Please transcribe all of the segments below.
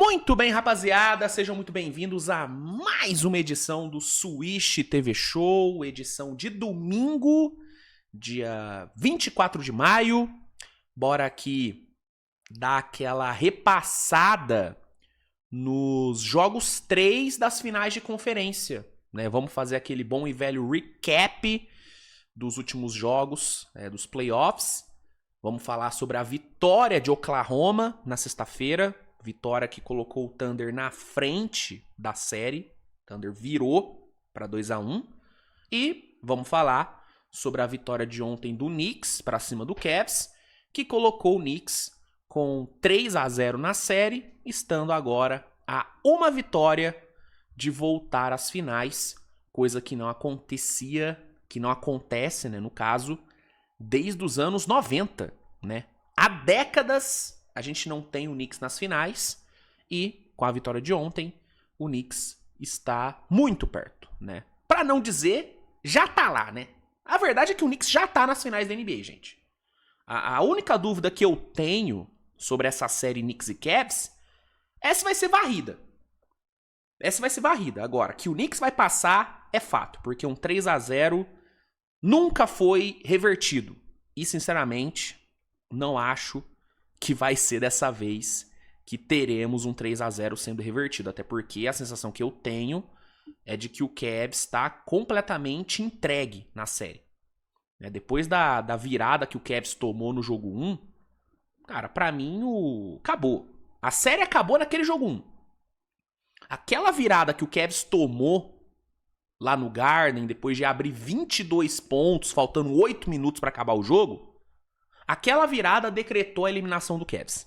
Muito bem, rapaziada, sejam muito bem-vindos a mais uma edição do Swish TV Show, edição de domingo, dia 24 de maio. Bora aqui dar aquela repassada nos jogos 3 das finais de conferência, né? Vamos fazer aquele bom e velho recap dos últimos jogos, dos playoffs. Vamos falar sobre a vitória de Oklahoma na sexta-feira. Vitória que colocou o Thunder na frente da série. O Thunder virou para 2-1. E vamos falar sobre a vitória de ontem do Knicks para cima do Cavs, que colocou o Knicks com 3-0 na série, estando agora a uma vitória de voltar às finais, coisa que não acontecia, que não acontece, né, no caso, desde os anos 90, né? Há décadas a gente não tem o Knicks nas finais e, com a vitória de ontem, o Knicks está muito perto, né? Pra não dizer, já tá lá, né? A verdade é que o Knicks já tá nas finais da NBA, gente. A única dúvida que eu tenho sobre essa série Knicks e Cavs é se vai ser varrida. Essa vai ser varrida. Agora, que o Knicks vai passar é fato, porque um 3-0 nunca foi revertido. E, sinceramente, não acho que vai ser dessa vez que teremos um 3-0 sendo revertido. Até porque a sensação que eu tenho é de que o Cavs está completamente entregue na série. Depois da virada que o Cavs tomou no jogo 1, cara, pra mim acabou. A série acabou naquele jogo 1. Aquela virada que o Cavs tomou lá no Garden, depois de abrir 22 pontos, faltando 8 minutos pra acabar o jogo, aquela virada decretou a eliminação do Cavs.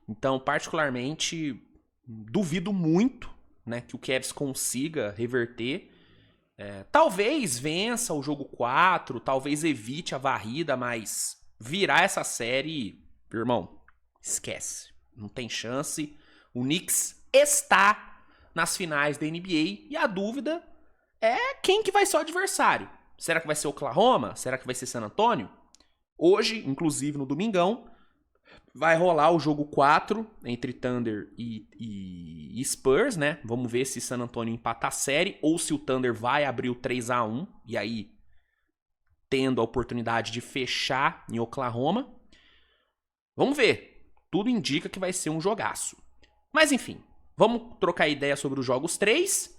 Então, particularmente, duvido muito, né, que o Cavs consiga reverter. Talvez vença o jogo 4, talvez evite a varrida, mas virar essa série, irmão, esquece. Não tem chance. O Knicks está nas finais da NBA e a dúvida é quem que vai ser o adversário. Será que vai ser Oklahoma? Será que vai ser San Antonio? Hoje, inclusive no domingão, vai rolar o jogo 4 entre Thunder e Spurs, né? Vamos ver se San Antonio empata a série ou se o Thunder vai abrir o 3-1 e aí tendo a oportunidade de fechar em Oklahoma. Vamos ver. Tudo indica que vai ser um jogaço. Mas enfim, vamos trocar ideia sobre os jogos 3.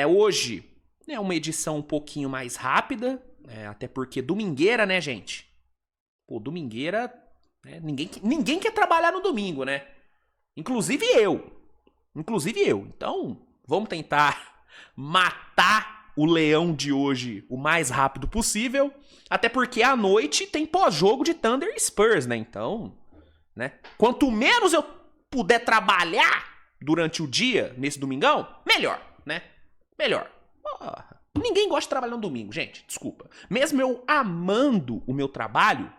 Hoje é uma edição um pouquinho mais rápida, até porque domingueira, né, gente? Pô, domingueira, né? Ninguém quer trabalhar no domingo, né? Inclusive eu. Então, vamos tentar matar o leão de hoje o mais rápido possível. Até porque à noite tem pós-jogo de Thunder e Spurs, né? Então, né? Quanto menos eu puder trabalhar durante o dia, nesse domingão, melhor, né? Melhor. Ninguém gosta de trabalhar no domingo, gente. Desculpa. Mesmo eu amando o meu trabalho,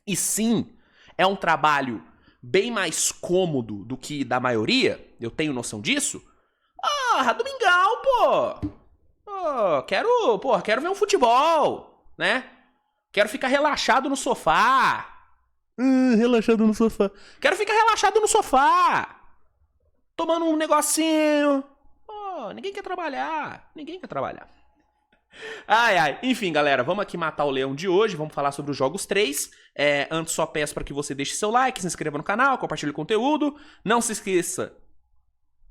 e sim, é um trabalho bem mais cômodo do que da maioria, eu tenho noção disso. Domingão, pô! Quero ver um futebol, né? Quero ficar relaxado no sofá. Relaxado no sofá. Quero ficar relaxado no sofá. Tomando um negocinho. Ninguém quer trabalhar. Enfim, galera, vamos aqui matar o leão de hoje. Vamos falar sobre os jogos 3. Antes, só peço para que você deixe seu like, se inscreva no canal, compartilhe o conteúdo. Não se esqueça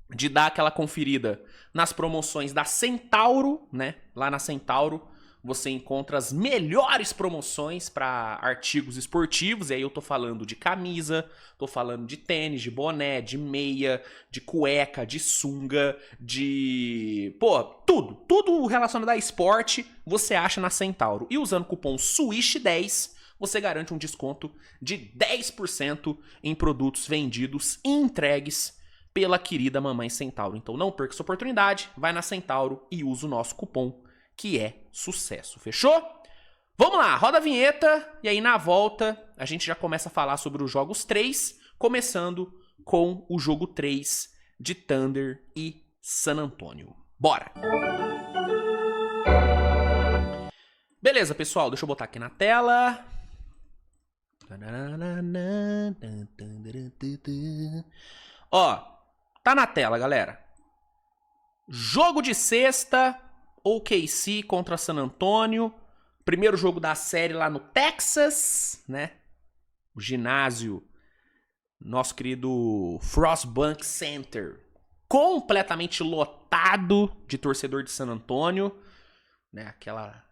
de dar aquela conferida nas promoções da Centauro, né? Lá na Centauro você encontra as melhores promoções para artigos esportivos. E aí eu tô falando de camisa, tô falando de tênis, de boné, de meia, de cueca, de sunga, de... tudo relacionado a esporte você acha na Centauro. E usando o cupom SWISH10, você garante um desconto de 10% em produtos vendidos e entregues pela querida mamãe Centauro. Então não perca essa oportunidade, vai na Centauro e usa o nosso cupom, que é sucesso. Fechou? Vamos lá, roda a vinheta e aí na volta a gente já começa a falar sobre os jogos 3, começando com o jogo 3 de Thunder e San Antonio. Bora! Beleza, pessoal, deixa eu botar aqui na tela. Ó, tá na tela, galera. Jogo de sexta, OKC contra San Antonio. Primeiro jogo da série lá no Texas, né? O ginásio, nosso querido Frostbank Center, completamente lotado de torcedor de San Antonio, né? Aquela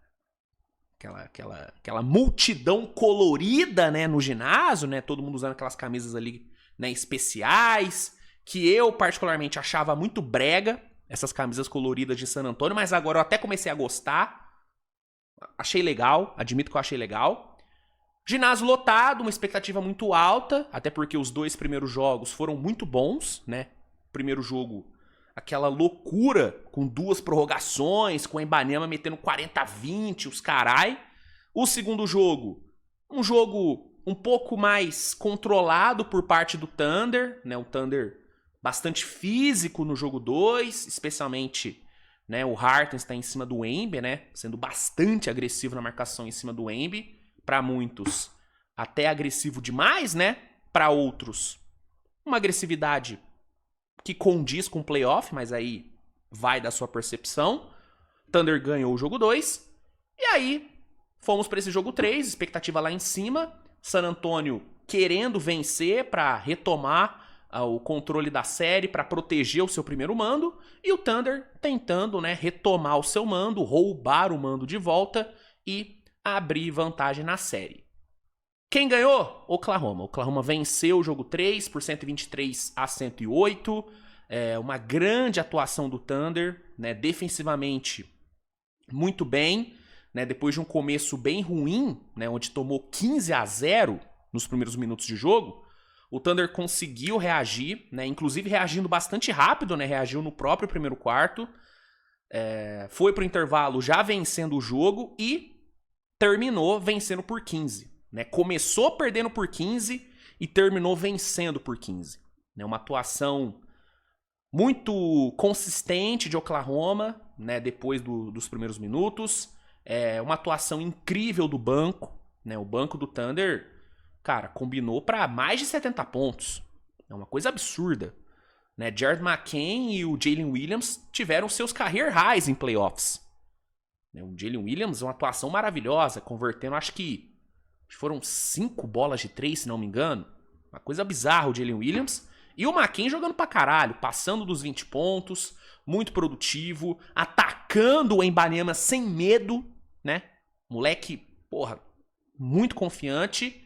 multidão colorida, né, no ginásio, né? Todo mundo usando aquelas camisas ali, né, especiais, que eu particularmente achava muito brega, essas camisas coloridas de San Antonio, mas agora eu até comecei a gostar. Achei legal, admito que eu achei legal. Ginásio lotado, uma expectativa muito alta, até porque os 2 primeiros jogos foram muito bons, né? Primeiro jogo, aquela loucura com 2 prorrogações, com o Ibanema metendo 40-20, os carai. O segundo jogo, um jogo um pouco mais controlado por parte do Thunder, né? O Thunder bastante físico no jogo 2, especialmente, né, o Hartenstein em cima do Embiid, né? Sendo bastante agressivo na marcação em cima do Embiid. Para muitos, até agressivo demais, né? Para outros, uma agressividade que condiz com o playoff, mas aí vai da sua percepção. Thunder ganhou o jogo 2. E aí, fomos para esse jogo 3, expectativa lá em cima. San Antonio querendo vencer para retomar o controle da série, para proteger o seu primeiro mando. E o Thunder tentando, né, retomar o seu mando, roubar o mando de volta e abrir vantagem na série. Quem ganhou? Oklahoma. Oklahoma venceu o jogo 3 por 123-108. Uma grande atuação do Thunder, né? Defensivamente muito bem, né? Depois de um começo bem ruim, né? Onde tomou 15-0 nos primeiros minutos de jogo, o Thunder conseguiu reagir, né? Inclusive reagindo bastante rápido, né? Reagiu no próprio primeiro quarto. Foi pro intervalo já vencendo o jogo e terminou vencendo por 15. Né? Começou perdendo por 15 e terminou vencendo por 15. Né? Uma atuação muito consistente de Oklahoma, né? Depois dos primeiros minutos. Uma atuação incrível do banco. Né? O banco do Thunder, cara, combinou para mais de 70 pontos. É uma coisa absurda. Né? Jared McCain e o Jalen Williams tiveram seus career highs em playoffs. O Jalen Williams, uma atuação maravilhosa, convertendo, acho que foram 5 bolas de 3, se não me engano. Uma coisa bizarra o Jalen Williams. E o McCain jogando pra caralho, passando dos 20 pontos, muito produtivo, atacando o Ibanema sem medo, né? Moleque, porra, muito confiante.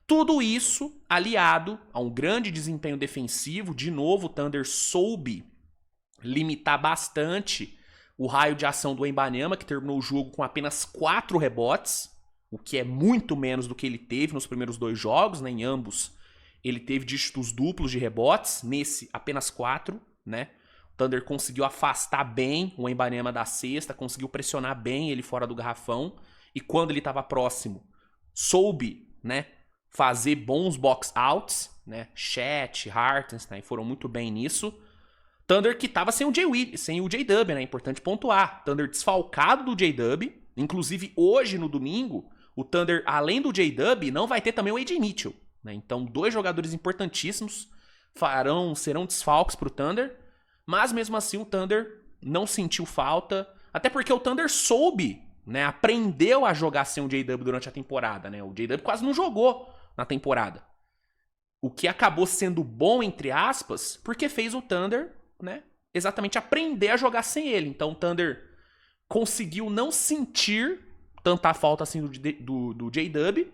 Tudo isso aliado a um grande desempenho defensivo. De novo, o Thunder soube limitar bastante o raio de ação do Ibanema, que terminou o jogo com apenas 4 rebotes, o que é muito menos do que ele teve nos primeiros 2 jogos, né? Em ambos ele teve dígitos duplos de rebotes, nesse apenas 4, né? O Thunder conseguiu afastar bem o Ibanema da cesta, conseguiu pressionar bem ele fora do garrafão, e quando ele estava próximo, soube, né, fazer bons box outs, né? Chet, Hartenstein foram muito bem nisso. Thunder que tava sem o J-Dub, né? Importante pontuar. Thunder desfalcado do J-Dub. Inclusive, hoje, no domingo, o Thunder, além do J-Dub, não vai ter também o A.J. Mitchell. Né? Então, 2 jogadores importantíssimos serão desfalques pro Thunder. Mas, mesmo assim, o Thunder não sentiu falta. Até porque o Thunder soube, né? Aprendeu a jogar sem o J-Dub durante a temporada, né? O J-Dub quase não jogou na temporada. O que acabou sendo bom, entre aspas, porque fez o Thunder, né, exatamente aprender a jogar sem ele. Então o Thunder conseguiu não sentir tanta falta assim do J-Dub.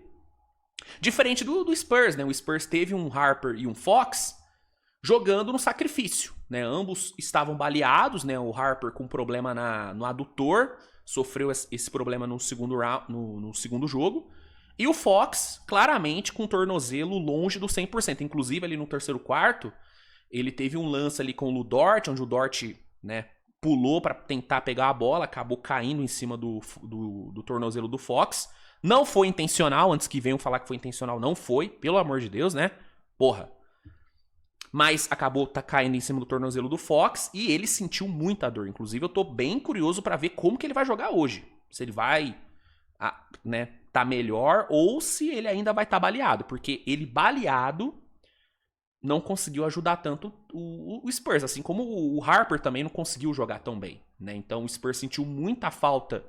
Diferente do Spurs, né? O Spurs teve um Harper e um Fox jogando no sacrifício, né? Ambos estavam baleados, né? O Harper com problema no adutor, sofreu esse problema no segundo jogo. E o Fox, claramente, com o tornozelo longe do 100%. Inclusive, ali no terceiro quarto, ele teve um lance ali com o Lu Dort, onde o Dort, né, pulou para tentar pegar a bola, acabou caindo em cima do tornozelo do Fox. Não foi intencional, antes que venham falar que foi intencional, não foi, pelo amor de Deus, né? Porra. Mas acabou caindo em cima do tornozelo do Fox e ele sentiu muita dor. Inclusive, eu tô bem curioso para ver como que ele vai jogar hoje. Se ele vai, né, tá melhor ou se ele ainda vai estar baleado. Porque ele baleado não conseguiu ajudar tanto o Spurs, assim como o Harper também não conseguiu jogar tão bem, né? Então o Spurs sentiu muita falta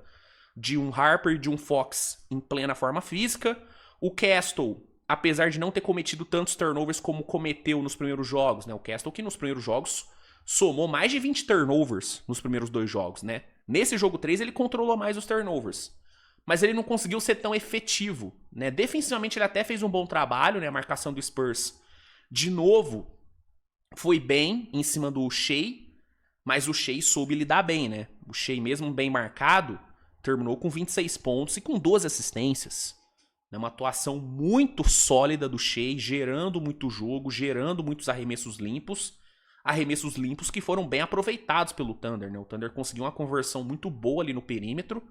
de um Harper e de um Fox em plena forma física. O Castle, apesar de não ter cometido tantos turnovers como cometeu nos primeiros jogos, né? O Castle que nos primeiros jogos somou mais de 20 turnovers nos primeiros 2 jogos, né? Nesse jogo 3 ele controlou mais os turnovers. Mas ele não conseguiu ser tão efetivo, né? Defensivamente ele até fez um bom trabalho, né? A marcação do Spurs, de novo, foi bem em cima do Shea, mas o Shea soube lidar bem, né? O Shea, mesmo bem marcado, terminou com 26 pontos e com 12 assistências. Uma atuação muito sólida do Shea, gerando muito jogo, gerando muitos arremessos limpos. Arremessos limpos que foram bem aproveitados pelo Thunder, né? O Thunder conseguiu uma conversão muito boa ali no perímetro,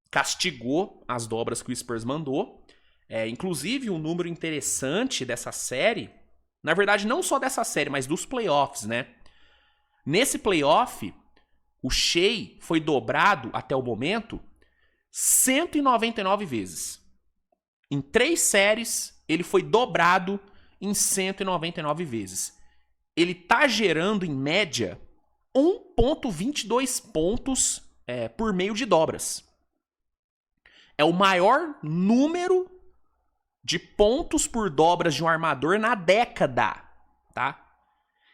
castigou as dobras que o Spurs mandou. Inclusive, um número interessante dessa série, na verdade não só dessa série, mas dos playoffs, né? Nesse playoff, o Shea foi dobrado, até o momento, 199 vezes. Em 3 séries, ele foi dobrado em 199 vezes. Ele tá gerando, em média, 1,22 pontos por meio de dobras. É o maior número de pontos por dobras de um armador na década, tá?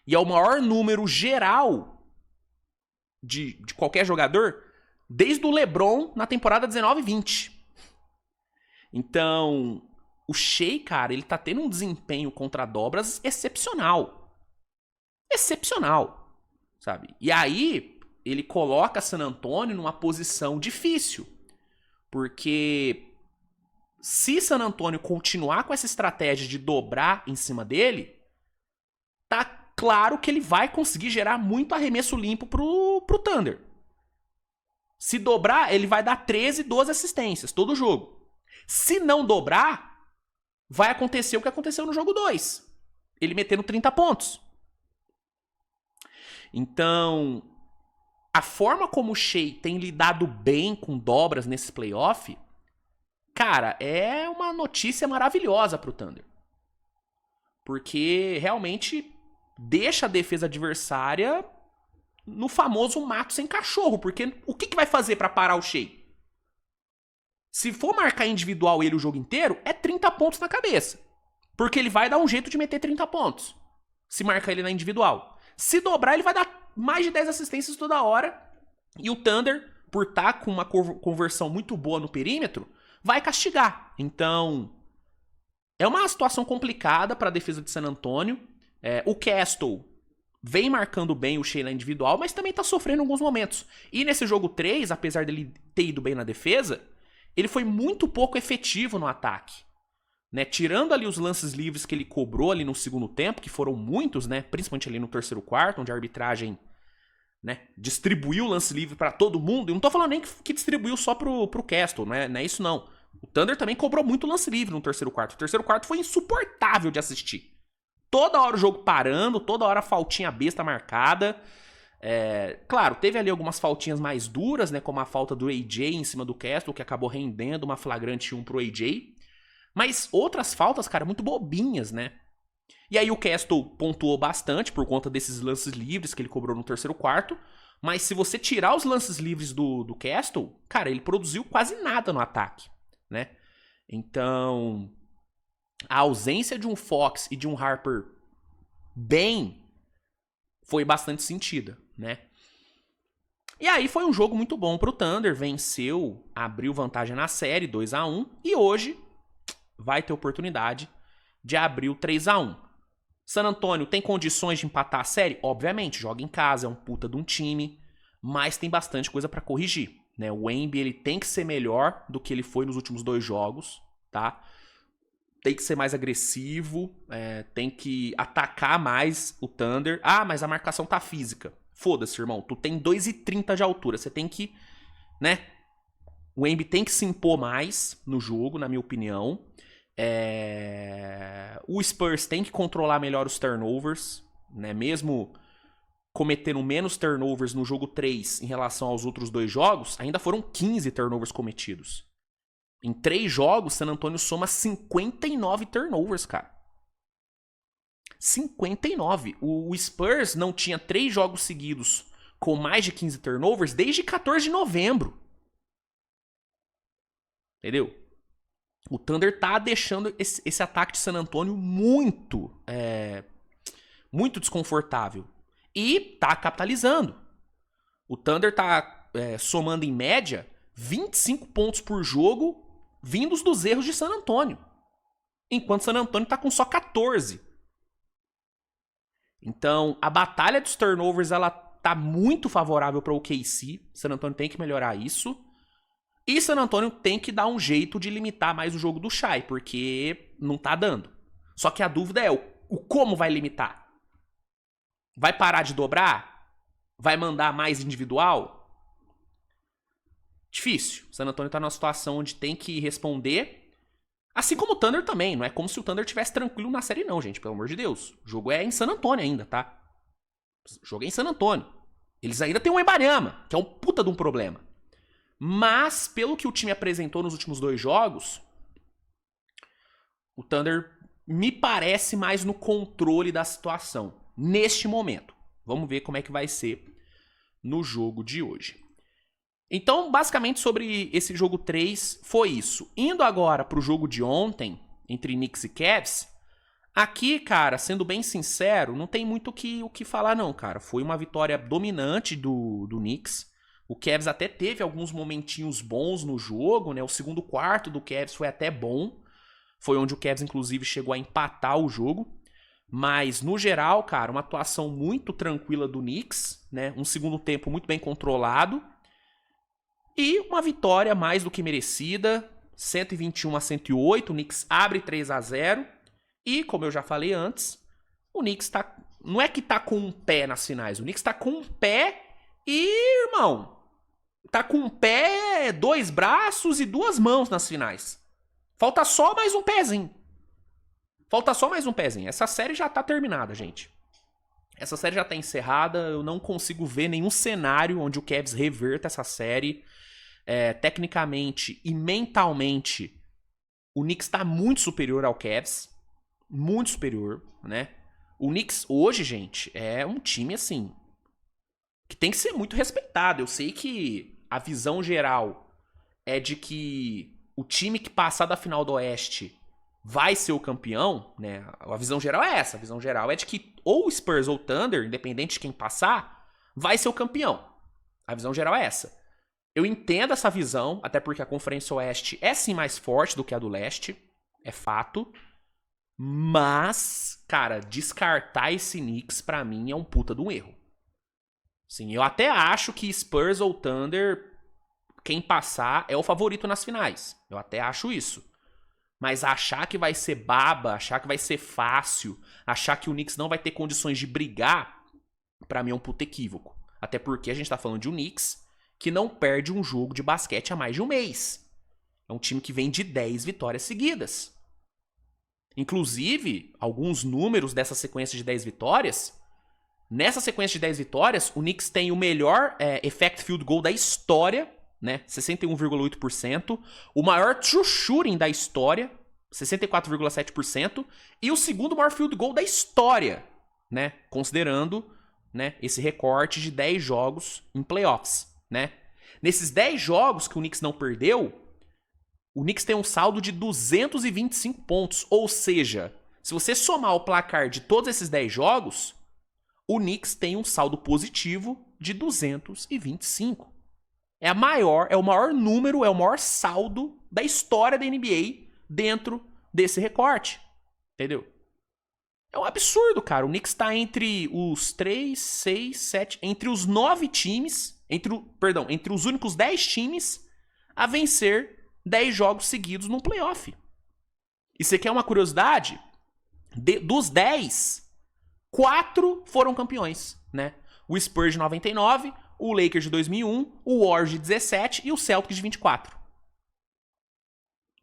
E é o maior número geral de qualquer jogador desde o LeBron na temporada 19-20. Então, o Shea, cara, ele tá tendo um desempenho contra dobras excepcional. Excepcional, sabe? E aí, ele coloca San Antonio numa posição difícil. Porque se San Antonio continuar com essa estratégia de dobrar em cima dele, tá claro que ele vai conseguir gerar muito arremesso limpo pro Thunder. Se dobrar, ele vai dar 13, 12 assistências todo jogo. Se não dobrar, vai acontecer o que aconteceu no jogo 2. Ele metendo 30 pontos. Então, a forma como o Shea tem lidado bem com dobras nesse playoff, cara, é uma notícia maravilhosa pro Thunder. Porque realmente deixa a defesa adversária no famoso mato sem cachorro. Porque o que vai fazer pra parar o Shea? Se for marcar individual ele o jogo inteiro, é 30 pontos na cabeça. Porque ele vai dar um jeito de meter 30 pontos. Se marcar ele na individual. Se dobrar, ele vai dar mais de 10 assistências toda hora. E o Thunder, por estar com uma conversão muito boa no perímetro, vai castigar. Então, é uma situação complicada para a defesa de San Antonio. O Castle vem marcando bem o Shea na individual, mas também tá sofrendo em alguns momentos. E nesse jogo 3, apesar dele ter ido bem na defesa, ele foi muito pouco efetivo no ataque. Né? Tirando ali os lances livres que ele cobrou ali no segundo tempo, que foram muitos, né? Principalmente ali no terceiro quarto, onde a arbitragem, né, distribuiu o lance livre para todo mundo. Eu não tô falando nem que distribuiu só pro Castle, né? Não é isso não. O Thunder também cobrou muito lance livre no terceiro quarto. O terceiro quarto foi insuportável de assistir. Toda hora o jogo parando, toda hora faltinha besta marcada. Claro, teve ali algumas faltinhas mais duras, né? Como a falta do AJ em cima do Castle, que acabou rendendo uma flagrante 1 pro AJ. Mas outras faltas, cara, muito bobinhas, né? E aí o Castle pontuou bastante por conta desses lances livres que ele cobrou no terceiro quarto. Mas se você tirar os lances livres do Castle, cara, ele produziu quase nada no ataque, né? Então, a ausência de um Fox e de um Harper bem foi bastante sentida, né? E aí foi um jogo muito bom pro Thunder, venceu, abriu vantagem na série, 2-1, e hoje vai ter oportunidade de abrir o 3-1. San Antonio tem condições de empatar a série? Obviamente, joga em casa, é um puta de um time, mas tem bastante coisa pra corrigir, né? O Embiid, ele tem que ser melhor do que ele foi nos últimos 2 jogos, tá? Tem que ser mais agressivo, tem que atacar mais o Thunder. Ah, mas a marcação tá física. Foda-se, irmão. Tu tem 2,30 de altura. Você tem que, né? O Embiid tem que se impor mais no jogo, na minha opinião. O Spurs tem que controlar melhor os turnovers, né? Mesmo cometendo menos turnovers no jogo 3 em relação aos outros 2 jogos, ainda foram 15 turnovers cometidos. Em 3 jogos, San Antonio soma 59 turnovers, cara. 59. O Spurs não tinha 3 jogos seguidos com mais de 15 turnovers desde 14 de novembro. Entendeu? O Thunder tá deixando esse ataque de San Antonio muito desconfortável. E tá capitalizando. O Thunder tá somando em média 25 pontos por jogo vindos dos erros de San Antonio. Enquanto San Antonio tá com só 14. Então, a batalha dos turnovers ela tá muito favorável para o OKC. San Antonio tem que melhorar isso. E San Antonio tem que dar um jeito de limitar mais o jogo do Shai, porque não tá dando. Só que a dúvida é o como vai limitar. Vai parar de dobrar? Vai mandar mais individual? Difícil. San Antonio tá numa situação onde tem que responder. Assim como o Thunder também. Não é como se o Thunder estivesse tranquilo na série não, gente. Pelo amor de Deus. O jogo é em San Antonio ainda, tá? O jogo é em San Antonio. Eles ainda têm um Ibanyama, que é um puta de um problema. Mas, pelo que o time apresentou nos últimos 2 jogos, o Thunder me parece mais no controle da situação. Neste momento. Vamos ver como é que vai ser no jogo de hoje. Então, basicamente, sobre esse jogo 3, foi isso. Indo agora pro jogo de ontem, entre Knicks e Cavs, aqui, cara, sendo bem sincero, não tem muito o que falar não, cara. Foi uma vitória dominante do Knicks. O Cavs até teve alguns momentinhos bons no jogo, né? O segundo quarto do Cavs foi até bom. Foi onde o Cavs, inclusive, chegou a empatar o jogo. Mas, no geral, cara, uma atuação muito tranquila do Knicks, né? Um segundo tempo muito bem controlado. E uma vitória mais do que merecida, 121-108, o Knicks abre 3-0. E, como eu já falei antes, o Knicks tá... Não é que tá com um pé nas finais, o Knicks tá com um pé e, irmão, tá com um pé, 2 braços e 2 mãos nas finais. Falta só mais um pezinho. Essa série já tá terminada, gente. Essa série já tá encerrada. Eu não consigo ver nenhum cenário onde o Cavs reverta essa série. Tecnicamente e mentalmente, o Knicks tá muito superior ao Cavs. Muito superior, né? O Knicks hoje, gente, é um time, assim, que tem que ser muito respeitado. Eu sei que a visão geral é de que o time que passar da final do Oeste vai ser o campeão, né? A visão geral é essa. A visão geral é de que ou o Spurs ou o Thunder, independente de quem passar, vai ser o campeão. A visão geral é essa. Eu entendo essa visão, até porque a Conferência Oeste é sim mais forte do que a do Leste. É fato. Mas, cara, descartar esse Knicks pra mim é um puta de um erro. Sim, eu até acho que Spurs ou Thunder, quem passar é o favorito nas finais. Eu até acho isso. Mas achar que vai ser baba, achar que vai ser fácil, achar que o Knicks não vai ter condições de brigar, pra mim é um puto equívoco. Até porque a gente tá falando de um Knicks que não perde um jogo de basquete há mais de um mês. É um time que vem de 10 vitórias seguidas. Inclusive, alguns números dessa sequência de 10 vitórias. Nessa sequência de 10 vitórias, o Knicks tem o melhor effect field goal da história, né? 61,8%. O maior true shooting da história, 64,7%. E o segundo maior field goal da história, né? Considerando, né, esse recorte de 10 jogos em playoffs, né? Nesses 10 jogos que o Knicks não perdeu, o Knicks tem um saldo de 225 pontos. Ou seja, se você somar o placar de todos esses 10 jogos, o Knicks tem um saldo positivo de 225. É o maior número, é o maior saldo da história da NBA dentro desse recorte. Entendeu? É um absurdo, cara. O Knicks tá entre os 3, 6, 7... Entre os 9 times... Entre os únicos 10 times a vencer 10 jogos seguidos num playoff. E você quer uma curiosidade? Dos 10, 4 foram campeões, né? O Spurs de 99, o Lakers de 2001, o Warriors de 17 e o Celtics de 24.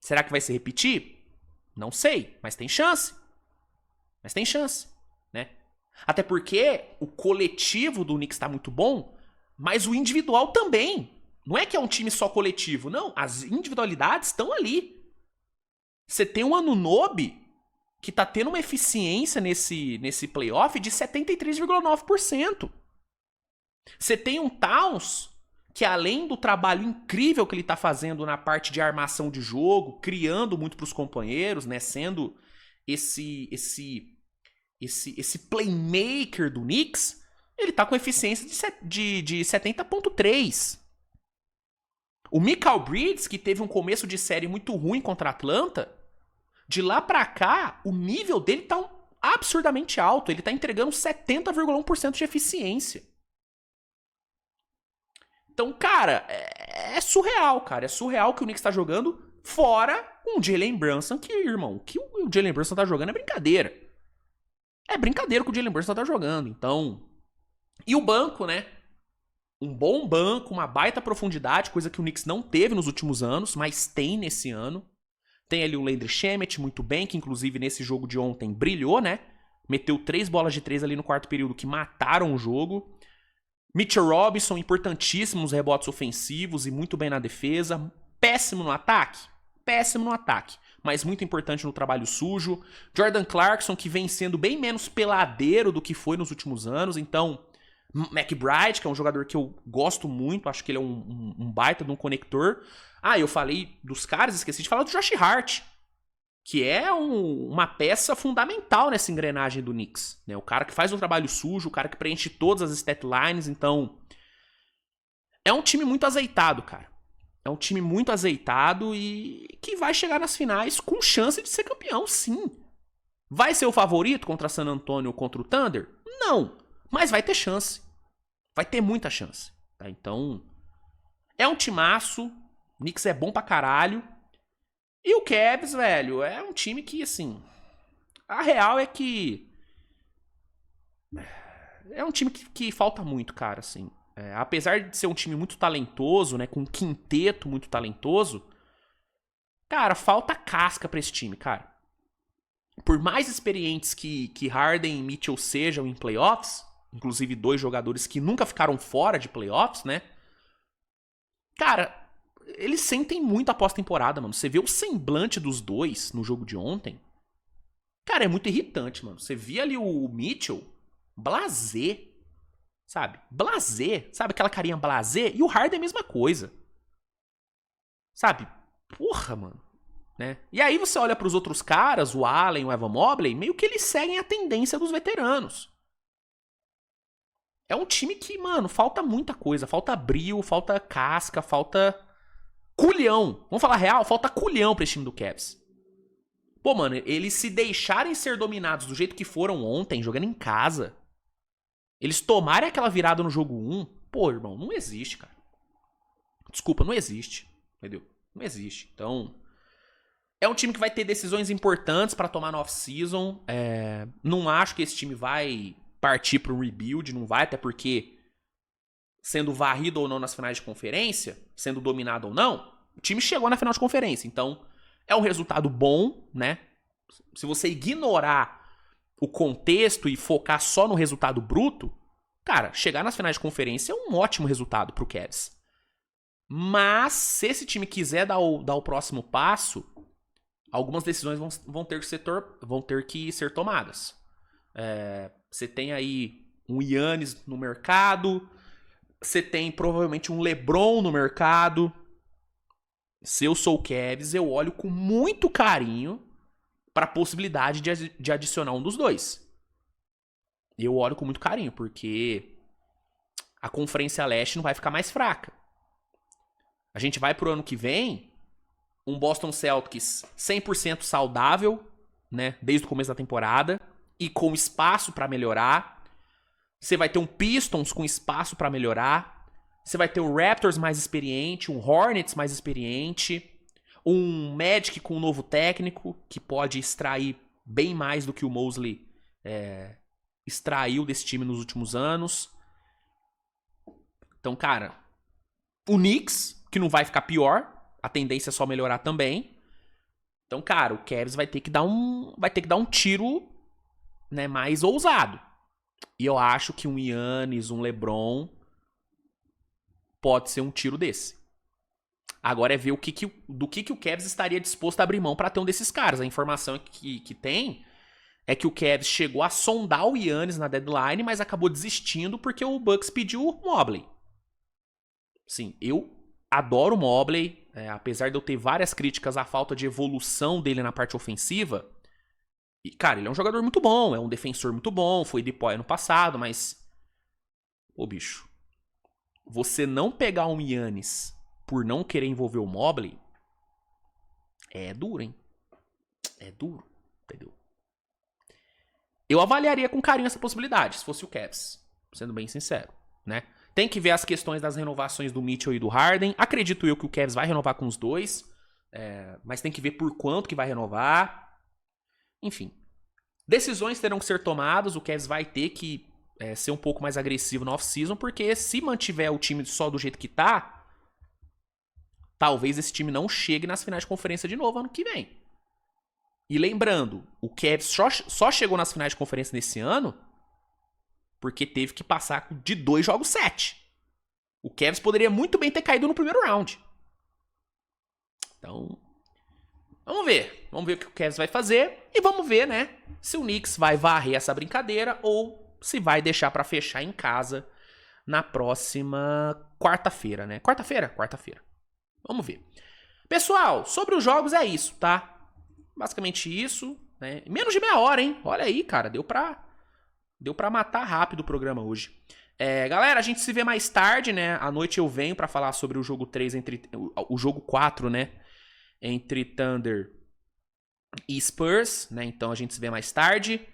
Será que vai se repetir? Não sei, mas tem chance. Né? Até porque o coletivo do Knicks tá muito bom, mas o individual também. Não é que é um time só coletivo, não. As individualidades estão ali. Você tem um Anunoby que tá tendo uma eficiência nesse playoff de 73,9%. Você tem um Towns que, além do trabalho incrível que ele tá fazendo na parte de armação de jogo, criando muito pros companheiros, né, sendo esse playmaker do Knicks, ele tá com eficiência de 70,3%. O Mikal Bridges, que teve um começo de série muito ruim contra a Atlanta, de lá pra cá, o nível dele tá absurdamente alto. Ele tá entregando 70,1% de eficiência. Então, cara, é surreal, cara. É surreal que o Knicks tá jogando, fora um Jalen Brunson que, irmão, que o Jalen Brunson tá jogando é brincadeira. É brincadeira que o Jalen Brunson tá jogando, então... E o banco, né? Um bom banco, uma baita profundidade, coisa que o Knicks não teve nos últimos anos, mas tem nesse ano. Tem ali o Landry Shamet muito bem, que inclusive nesse jogo de ontem brilhou, né? Meteu 3 bolas de 3 ali no quarto período que mataram o jogo. Mitchell Robinson, importantíssimo nos rebotes ofensivos e muito bem na defesa. Péssimo no ataque? Péssimo no ataque, mas muito importante no trabalho sujo. Jordan Clarkson, que vem sendo bem menos peladeiro do que foi nos últimos anos. Então, McBride, que é um jogador que eu gosto muito, acho que ele é um baita de um conector. Ah, eu falei dos caras, esqueci de falar do Josh Hart, que é uma peça fundamental nessa engrenagem do Knicks, né? O cara que faz o trabalho sujo, o cara que preenche todas as stat lines, então... É um time muito azeitado, cara. É um time muito azeitado e que vai chegar nas finais com chance de ser campeão, sim. Vai ser o favorito contra San Antonio ou contra o Thunder? Não, mas vai ter chance. Vai ter muita chance, tá? Então, é um timaço, o Knicks é bom pra caralho. E o Cavs, velho, é um time que, assim... A real é que... É um time que falta muito, cara, assim. Apesar de ser um time muito talentoso, né? Com um quinteto muito talentoso... Cara, falta casca pra esse time, cara. Por mais experientes que Harden e Mitchell sejam em playoffs... Inclusive 2 jogadores que nunca ficaram fora de playoffs, né? Cara... Eles sentem muito a pós-temporada, mano. Você vê o semblante dos dois no jogo de ontem. Cara, é muito irritante, mano. Você via ali o Mitchell blasé, sabe? Blasé. Sabe aquela carinha blasé? E o Harden é a mesma coisa. Sabe? Porra, mano. Né? E aí você olha pros outros caras, o Allen, o Evan Mobley, meio que eles seguem a tendência dos veteranos. É um time que, mano, falta muita coisa. Falta brio, falta casca, falta... culhão. Vamos falar real? Falta culhão pra esse time do Cavs. Pô, mano, eles se deixarem ser dominados do jeito que foram ontem, jogando em casa. Eles tomarem aquela virada no jogo 1. Pô, irmão, não existe, cara. Desculpa, não existe. Entendeu? Não existe. Então, é um time que vai ter decisões importantes pra tomar no off-season. Não acho que esse time vai partir pra um rebuild. Não vai, até porque... sendo varrido ou não nas finais de conferência, sendo dominado ou não, o time chegou na final de conferência. Então, é um resultado bom, né? Se você ignorar o contexto e focar só no resultado bruto, cara, chegar nas finais de conferência é um ótimo resultado pro Cavs. Mas, se esse time quiser dar o próximo passo, algumas decisões vão ter que ser tomadas. Você tem aí um Giannis no mercado... Você tem provavelmente um LeBron no mercado. Se eu sou o Cavs, eu olho com muito carinho para a possibilidade de adicionar um dos dois. Eu olho com muito carinho, porque a Conferência Leste não vai ficar mais fraca. A gente vai pro ano que vem, um Boston Celtics 100% saudável, né, desde o começo da temporada, e com espaço para melhorar. Você vai ter um Pistons com espaço pra melhorar. Você vai ter o Raptors mais experiente, um Hornets mais experiente, um Magic com um novo técnico, que pode extrair bem mais do que o Mosley extraiu desse time nos últimos anos. Então, cara, o Knicks, que não vai ficar pior, a tendência é só melhorar também. Então, cara, o Cavs vai ter que dar um tiro, né, mais ousado. E eu acho que um Giannis, um LeBron pode ser um tiro desse. Agora é ver do que o Cavs estaria disposto a abrir mão para ter um desses caras. A informação que tem é que o Cavs chegou a sondar o Giannis na deadline, mas acabou desistindo porque o Bucks pediu o Mobley. Sim, eu adoro o Mobley, apesar de eu ter várias críticas à falta de evolução dele na parte ofensiva. E, cara, ele é um jogador muito bom, é um defensor muito bom, foi DPOY ano passado, mas... Ô, bicho, você não pegar um Giannis por não querer envolver o Mobley é duro, hein? É duro, entendeu? Eu avaliaria com carinho essa possibilidade, se fosse o Cavs, sendo bem sincero, né? Tem que ver as questões das renovações do Mitchell e do Harden. Acredito eu que o Cavs vai renovar com os dois, mas tem que ver por quanto que vai renovar. Enfim, decisões terão que ser tomadas, o Cavs vai ter que ser um pouco mais agressivo no off-season, porque se mantiver o time só do jeito que tá, talvez esse time não chegue nas finais de conferência de novo ano que vem. E lembrando, o Cavs só chegou nas finais de conferência nesse ano porque teve que passar de 2 jogos 7. O Cavs poderia muito bem ter caído no primeiro round. Então, vamos ver. Vamos ver o que o Cavs vai fazer e vamos ver, né, se o Knicks vai varrer essa brincadeira ou se vai deixar pra fechar em casa na próxima quarta-feira, né? Quarta-feira? Quarta-feira. Vamos ver. Pessoal, sobre os jogos é isso, tá? Basicamente isso, né? Menos de meia hora, hein? Olha aí, cara, deu pra matar rápido o programa hoje. Galera, a gente se vê mais tarde, né? À noite eu venho pra falar sobre o jogo 3 o jogo 4, né? Entre Thunder e Spurs, né? Então a gente se vê mais tarde.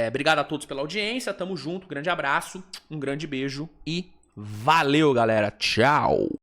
Obrigado a todos pela audiência, tamo junto, grande abraço, um grande beijo e valeu, galera. Tchau!